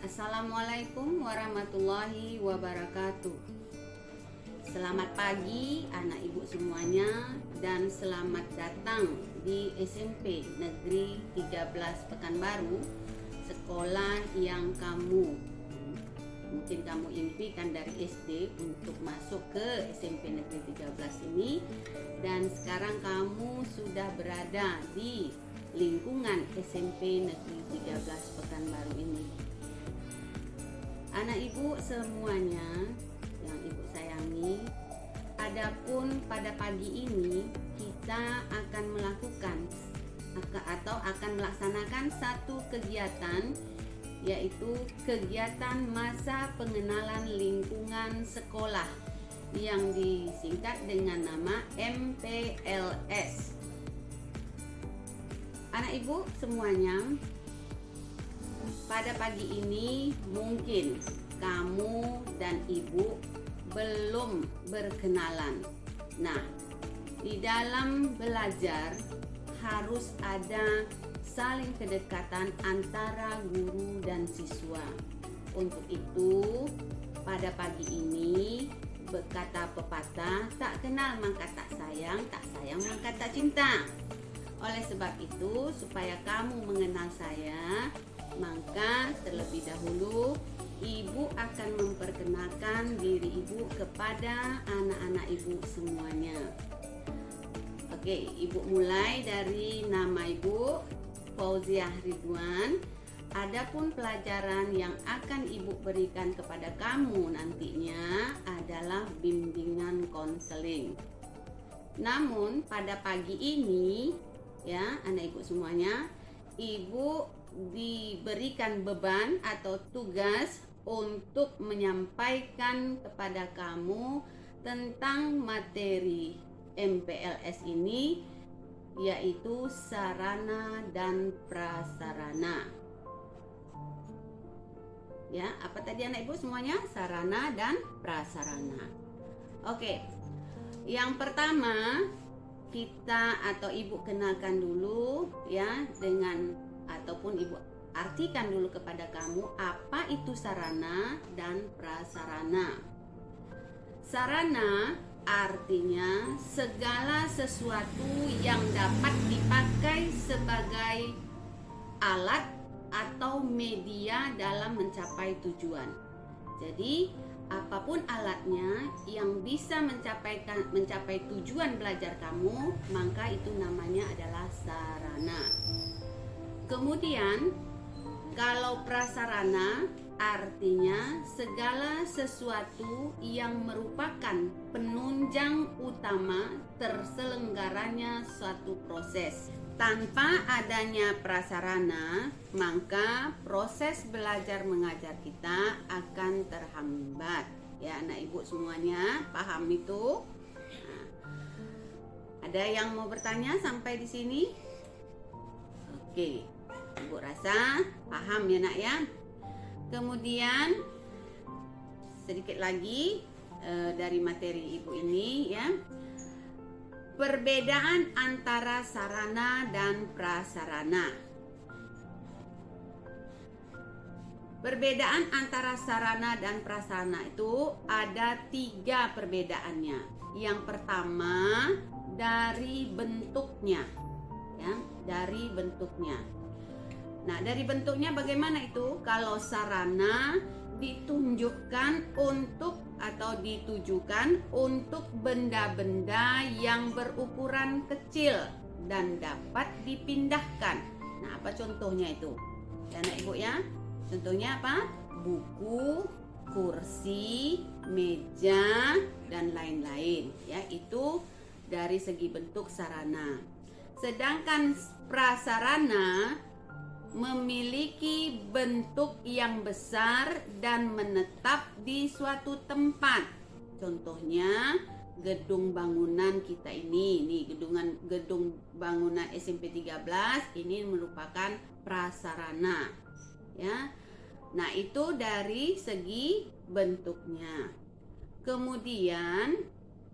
Assalamualaikum warahmatullahi wabarakatuh. Selamat pagi anak ibu semuanya dan selamat datang di SMP Negeri 13 Pekanbaru, sekolah yang mungkin kamu impikan dari SD untuk masuk ke SMP Negeri 13 ini, dan sekarang kamu sudah berada di lingkungan SMP Negeri 13 Pekanbaru ini. Anak ibu semuanya yang ibu sayangi, adapun pada pagi ini kita akan melakukan atau akan melaksanakan satu kegiatan, yaitu kegiatan masa pengenalan lingkungan sekolah yang disingkat dengan nama MPLS. Anak ibu semuanya, pada pagi ini mungkin kamu dan ibu belum berkenalan. Nah, di dalam belajar harus ada saling kedekatan antara guru dan siswa. Untuk itu, pada pagi ini berkata pepatah, tak kenal maka tak sayang maka tak cinta. Oleh sebab itu, supaya kamu mengenal saya, maka terlebih dahulu ibu akan memperkenalkan diri ibu kepada anak-anak ibu semuanya. Oke, ibu mulai dari nama ibu, Fauziah Ridwan. Adapun pelajaran yang akan ibu berikan kepada kamu nantinya adalah bimbingan konseling. Namun pada pagi ini, ya anak ibu semuanya, ibu diberikan beban atau tugas untuk menyampaikan kepada kamu tentang materi MPLS ini, yaitu sarana dan prasarana. Ya, apa tadi anak ibu semuanya? Sarana dan prasarana. Oke, yang pertama kita atau ibu kenalkan dulu ya ataupun ibu artikan dulu kepada kamu apa itu sarana dan prasarana. Sarana artinya segala sesuatu yang dapat dipakai sebagai alat atau media dalam mencapai tujuan. Jadi apapun alatnya yang bisa mencapai tujuan belajar kamu, maka itu namanya adalah sarana. Kemudian kalau prasarana artinya segala sesuatu yang merupakan penunjang utama terselenggaranya suatu proses. Tanpa adanya prasarana, maka proses belajar mengajar kita akan terhambat. Ya anak ibu semuanya paham itu? Nah, ada yang mau bertanya sampai di sini? Oke, ibu rasa paham ya nak ya. Kemudian sedikit lagi dari materi ibu ini ya. Perbedaan antara sarana dan prasarana. Perbedaan antara sarana dan prasarana itu ada 3 perbedaannya. Yang pertama dari bentuknya, ya, dari bentuknya. Nah, dari bentuknya bagaimana itu? Kalau sarana ditunjukkan untuk atau ditujukan untuk benda-benda yang berukuran kecil dan dapat dipindahkan. Nah, apa contohnya itu? Ya, anak ibu ya. Contohnya apa? Buku, kursi, meja, dan lain-lain. Ya, itu dari segi bentuk sarana. Sedangkan prasarana memiliki bentuk yang besar dan menetap di suatu tempat. Contohnya gedung bangunan kita ini gedung bangunan SMP 13 ini merupakan prasarana. Ya. Nah, itu dari segi bentuknya. Kemudian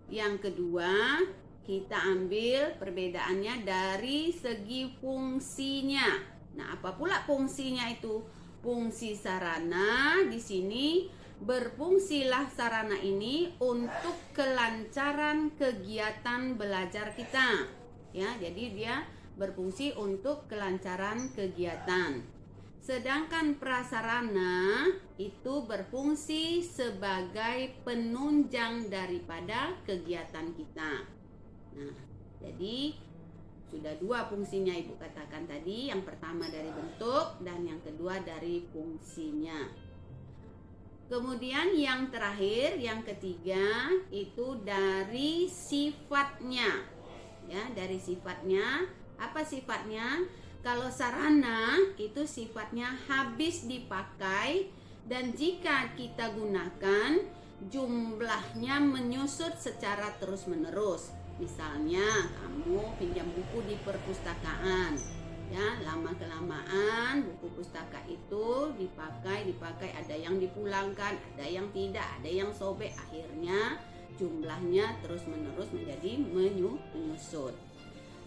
yang kedua, kita ambil perbedaannya dari segi fungsinya. Nah, apa pula fungsinya itu? Fungsi sarana di sini, berfungsilah sarana ini untuk kelancaran kegiatan belajar kita. Ya, jadi dia berfungsi untuk kelancaran kegiatan. Sedangkan prasarana itu berfungsi sebagai penunjang daripada kegiatan kita. Nah, jadi sudah dua fungsinya Ibu katakan tadi. Yang pertama dari bentuk dan yang kedua dari fungsinya. Kemudian yang terakhir, yang ketiga itu dari sifatnya. Ya, dari sifatnya. Apa sifatnya? Kalau sarana itu sifatnya habis dipakai dan jika kita gunakan jumlahnya menyusut secara terus-menerus. Misalnya kamu pinjam buku di perpustakaan, ya, lama-kelamaan buku pustaka itu dipakai, ada yang dipulangkan, ada yang tidak, ada yang sobek, akhirnya jumlahnya terus-menerus menjadi menyusut.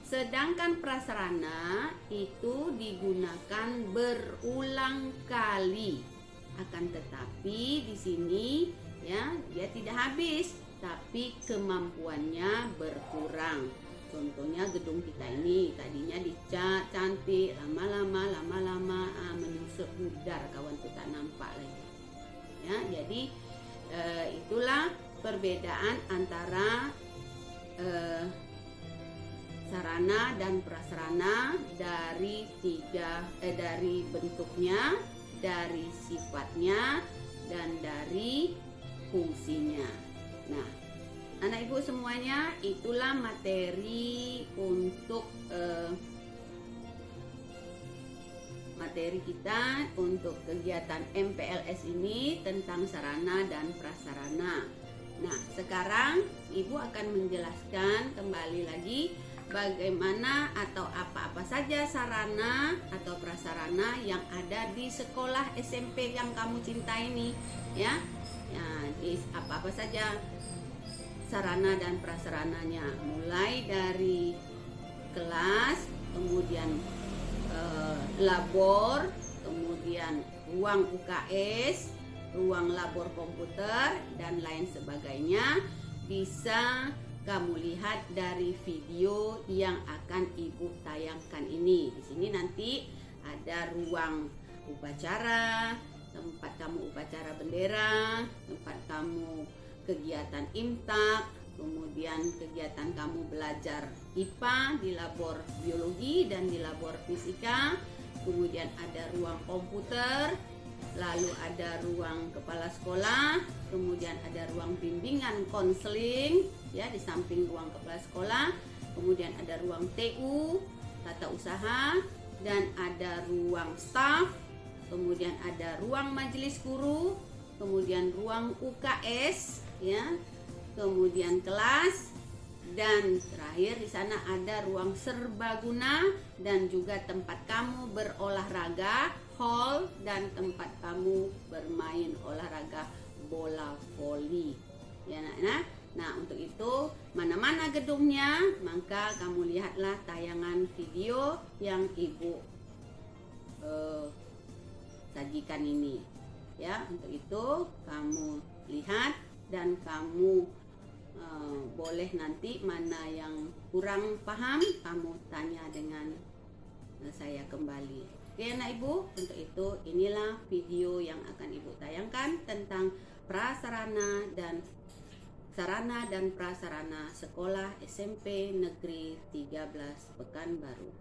Sedangkan prasarana itu digunakan berulang kali. Akan tetapi di sini ya, dia tidak habis, tapi kemampuannya berkurang. Contohnya gedung kita ini tadinya dicat cantik, lama-lama menyusut pudar, kawan tuh tak nampak lagi. Ya, jadi itulah perbedaan antara sarana dan prasarana dari dari bentuknya, dari sifatnya, dan dari fungsinya. Nah, anak ibu semuanya, itulah materi untuk materi kita untuk kegiatan MPLS ini tentang sarana dan prasarana. Nah, sekarang ibu akan menjelaskan kembali lagi bagaimana atau apa-apa saja sarana atau prasarana yang ada di sekolah SMP yang kamu cintai ini, ya. Ya, di apa-apa saja sarana dan prasarananya, mulai dari kelas, kemudian labor, kemudian ruang UKS, ruang labor komputer, dan lain sebagainya bisa kamu lihat dari video yang akan ibu tayangkan ini. Di sini nanti ada ruang upacara, tempat kamu upacara bendera, tempat kamu kegiatan imtak, kemudian kegiatan kamu belajar IPA di labor biologi dan di labor fisika, kemudian ada ruang komputer, lalu ada ruang kepala sekolah, kemudian ada ruang bimbingan konseling, ya, di samping ruang kepala sekolah, kemudian ada ruang TU, tata usaha, dan ada ruang staf, kemudian ada ruang majelis guru, kemudian ruang UKS, ya, kemudian kelas, dan terakhir di sana ada ruang serbaguna dan juga tempat kamu berolahraga, hall, dan tempat kamu bermain olahraga bola voli. Ya, nah untuk itu mana-mana gedungnya, maka kamu lihatlah tayangan video yang ibu sajikan ini. Ya, untuk itu kamu lihat dan kamu boleh nanti mana yang kurang paham kamu tanya dengan saya kembali. Oke anak ibu, untuk itu inilah video yang akan ibu tayangkan tentang prasarana dan sarana dan prasarana sekolah SMP Negeri 13 Pekanbaru.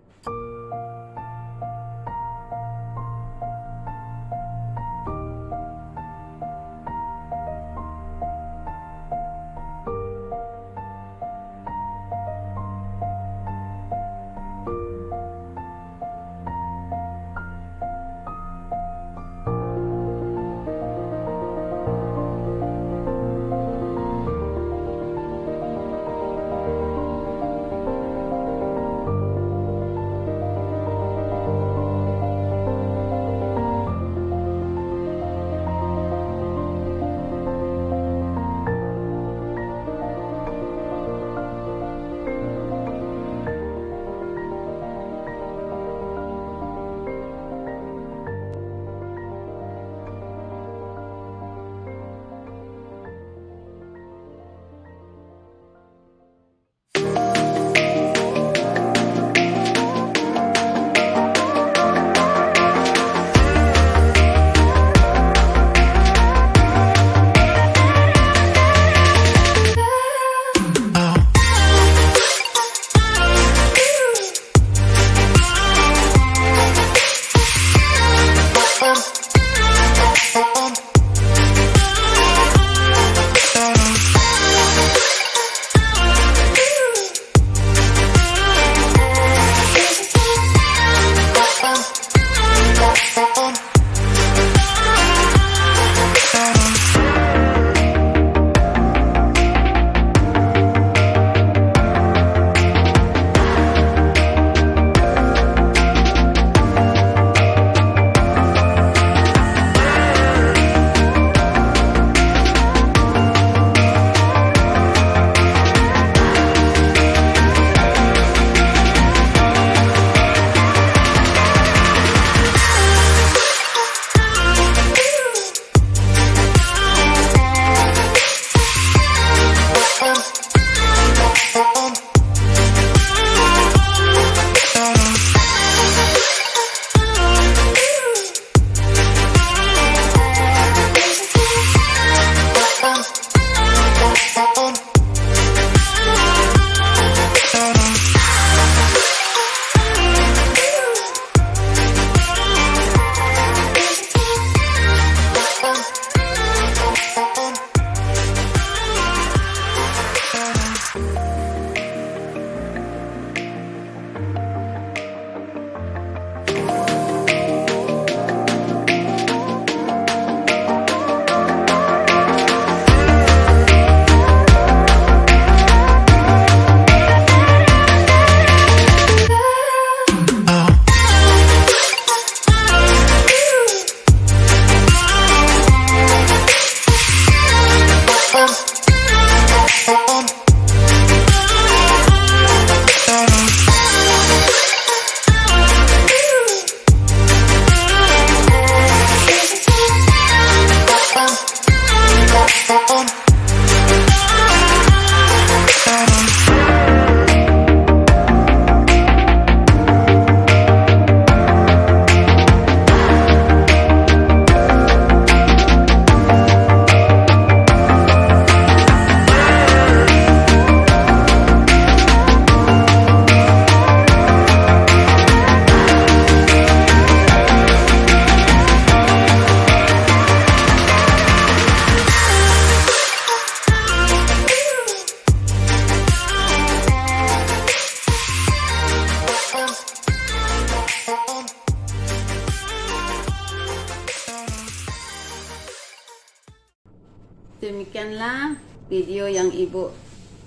Demikianlah video yang Ibu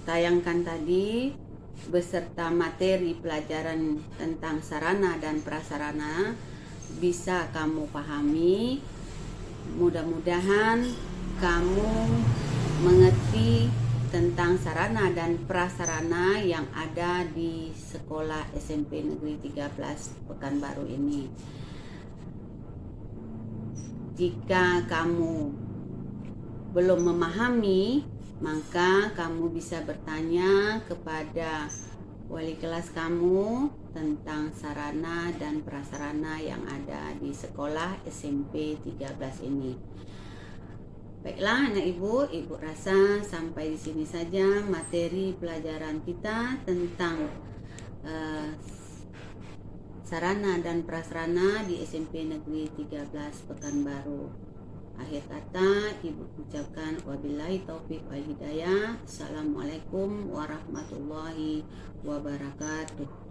tayangkan tadi beserta materi pelajaran tentang sarana dan prasarana bisa kamu pahami. Mudah-mudahan kamu mengerti tentang sarana dan prasarana yang ada di sekolah SMP Negeri 13 Pekanbaru ini. Jika kamu belum memahami, maka kamu bisa bertanya kepada wali kelas kamu tentang sarana dan prasarana yang ada di sekolah SMP 13 ini. Baiklah anak ibu rasa sampai di sini saja materi pelajaran kita tentang sarana dan prasarana di SMP Negeri 13 Pekanbaru. Akhir kata, Ibu ucapkan wabillahi taufik wal hidayah. Assalamualaikum warahmatullahi wabarakatuh.